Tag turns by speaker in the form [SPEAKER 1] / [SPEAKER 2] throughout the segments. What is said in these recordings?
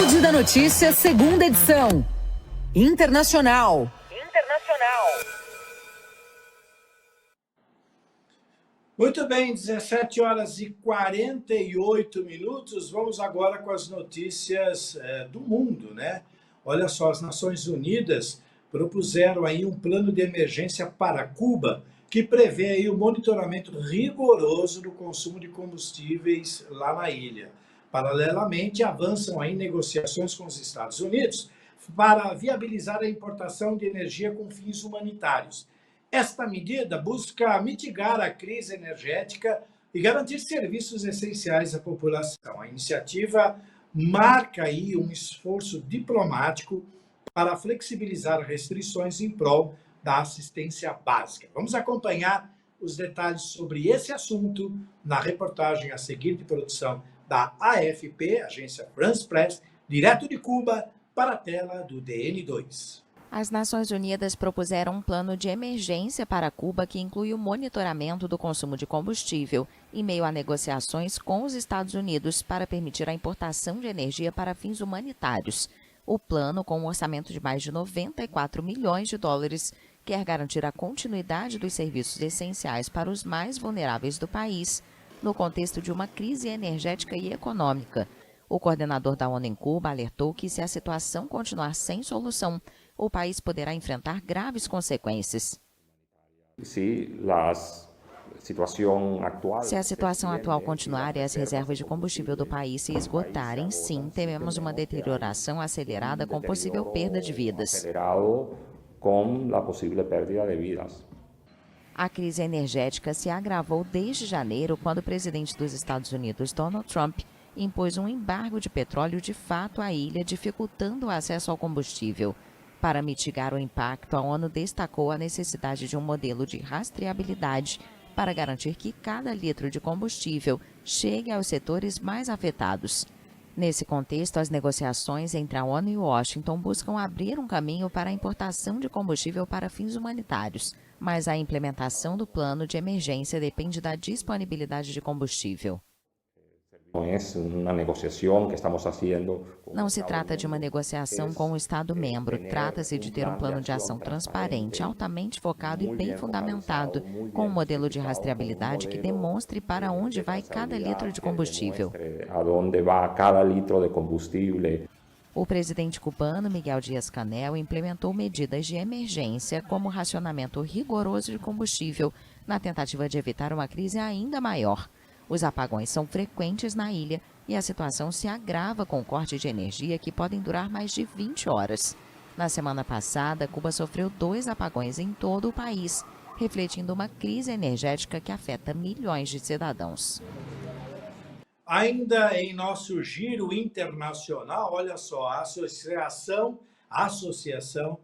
[SPEAKER 1] Saúde da Notícia, segunda edição. Internacional.
[SPEAKER 2] Muito bem, 17 horas e 48 minutos. Vamos agora com as notícias do mundo, né? Olha só, as Nações Unidas propuseram aí um plano de emergência para Cuba, que prevê aí o monitoramento rigoroso do consumo de combustíveis lá na ilha. Paralelamente, avançam aí negociações com os Estados Unidos para viabilizar a importação de energia com fins humanitários. Esta medida busca mitigar a crise energética e garantir serviços essenciais à população. A iniciativa marca aí um esforço diplomático para flexibilizar restrições em prol da assistência básica. Vamos acompanhar os detalhes sobre esse assunto na reportagem a seguir de produção da AFP, Agência France Press, direto de Cuba, para a tela do DN2.
[SPEAKER 3] As Nações Unidas propuseram um plano de emergência para Cuba que inclui o monitoramento do consumo de combustível, em meio a negociações com os Estados Unidos para permitir a importação de energia para fins humanitários. O plano, com um orçamento de mais de 94 milhões de dólares, quer garantir a continuidade dos serviços essenciais para os mais vulneráveis do país, no contexto de uma crise energética e econômica. O coordenador da ONU em Cuba alertou que, se a situação continuar sem solução, o país poderá enfrentar graves consequências.
[SPEAKER 4] Se a situação atual continuar e as reservas de combustível do país se esgotarem, sim, tememos uma deterioração acelerada com possível perda de vidas. A crise energética se agravou desde janeiro, quando o presidente dos Estados Unidos, Donald Trump, impôs um embargo de petróleo de fato à ilha, dificultando o acesso ao combustível. Para mitigar o impacto, a ONU destacou a necessidade de um modelo de rastreabilidade para garantir que cada litro de combustível chegue aos setores mais afetados. Nesse contexto, as negociações entre a ONU e Washington buscam abrir um caminho para a importação de combustível para fins humanitários, mas a implementação do plano de emergência depende da disponibilidade de combustível. Não se trata de uma negociação com o Estado-membro, trata-se de ter um plano de ação transparente, altamente focado e bem fundamentado, com um modelo de rastreabilidade que demonstre para onde vai cada litro de combustível. O presidente cubano, Miguel Díaz-Canel, implementou medidas de emergência, como o racionamento rigoroso de combustível, na tentativa de evitar uma crise ainda maior. Os apagões são frequentes na ilha e a situação se agrava com cortes de energia que podem durar mais de 20 horas. Na semana passada, Cuba sofreu 2 apagões em todo o país, refletindo uma crise energética que afeta milhões de cidadãos.
[SPEAKER 2] Ainda em nosso giro internacional, olha só, a Associação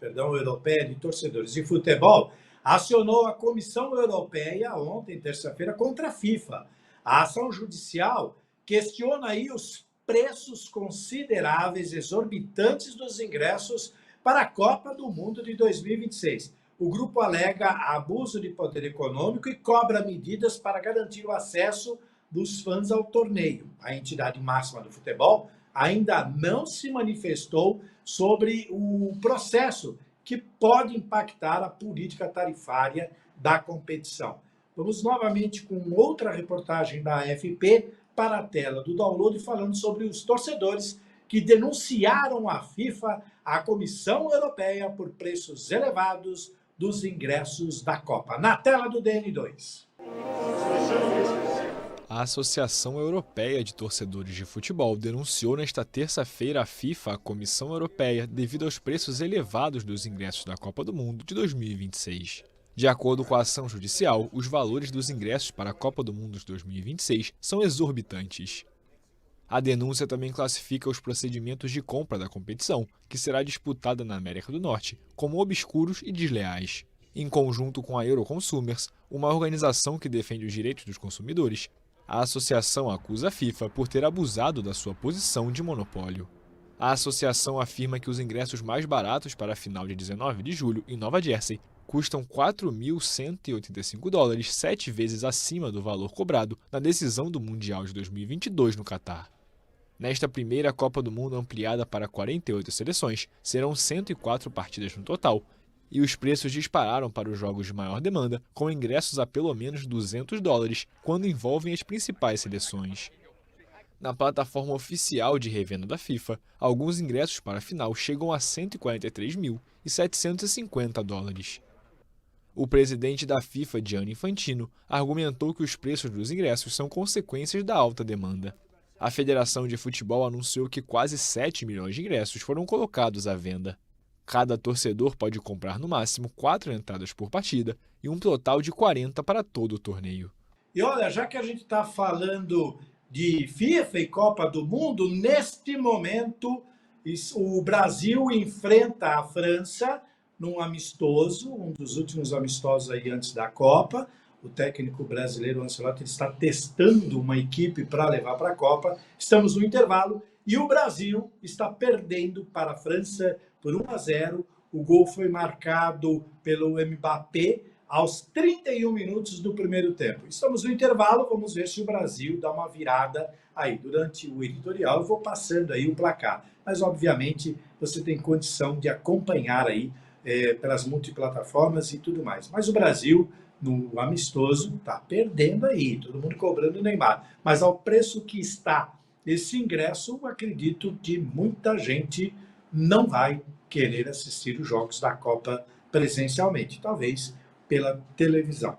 [SPEAKER 2] Europeia de Torcedores de Futebol acionou a Comissão Europeia ontem, terça-feira, contra a FIFA. A ação judicial questiona aí os preços consideráveis, exorbitantes dos ingressos para a Copa do Mundo de 2026. O grupo alega abuso de poder econômico e cobra medidas para garantir o acesso dos fãs ao torneio. A entidade máxima do futebol ainda não se manifestou sobre o processo que pode impactar a política tarifária da competição. Vamos novamente com outra reportagem da AFP para a tela do download, falando sobre os torcedores que denunciaram a FIFA, a Comissão Europeia, por preços elevados dos ingressos da Copa. Na tela do DN2.
[SPEAKER 5] A Associação Europeia de Torcedores de Futebol denunciou nesta terça-feira a FIFA, a Comissão Europeia, devido aos preços elevados dos ingressos da Copa do Mundo de 2026. De acordo com a ação judicial, os valores dos ingressos para a Copa do Mundo de 2026 são exorbitantes. A denúncia também classifica os procedimentos de compra da competição, que será disputada na América do Norte, como obscuros e desleais. Em conjunto com a Euroconsumers, uma organização que defende os direitos dos consumidores, a associação acusa a FIFA por ter abusado da sua posição de monopólio. A associação afirma que os ingressos mais baratos para a final de 19 de julho em Nova Jersey custam $4.185, 7 vezes acima do valor cobrado na decisão do Mundial de 2022 no Catar. Nesta primeira Copa do Mundo ampliada para 48 seleções, serão 104 partidas no total, e os preços dispararam para os jogos de maior demanda, com ingressos a pelo menos US$ 200 quando envolvem as principais seleções. Na plataforma oficial de revenda da FIFA, alguns ingressos para a final chegam a US$ 143.750. O presidente da FIFA, Gianni Infantino, argumentou que os preços dos ingressos são consequências da alta demanda. A Federação de Futebol anunciou que quase 7 milhões de ingressos foram colocados à venda. Cada torcedor pode comprar no máximo 4 entradas por partida e um total de 40 para todo o torneio.
[SPEAKER 2] E olha, já que a gente está falando de FIFA e Copa do Mundo, neste momento o Brasil enfrenta a França num amistoso, um dos últimos amistosos aí antes da Copa. O técnico brasileiro Ancelotti está testando uma equipe para levar para a Copa. Estamos no intervalo e o Brasil está perdendo para a França por 1-0. O gol foi marcado pelo Mbappé aos 31 minutos do primeiro tempo. Estamos no intervalo, vamos ver se o Brasil dá uma virada aí. Durante o editorial eu vou passando aí o placar. Mas, obviamente, você tem condição de acompanhar aí pelas multiplataformas e tudo mais. Mas o Brasil, no amistoso, está perdendo aí. Todo mundo cobrando o Neymar. Mas ao preço que está esse ingresso, eu acredito que muita gente não vai querer assistir os jogos da Copa presencialmente. Talvez pela televisão.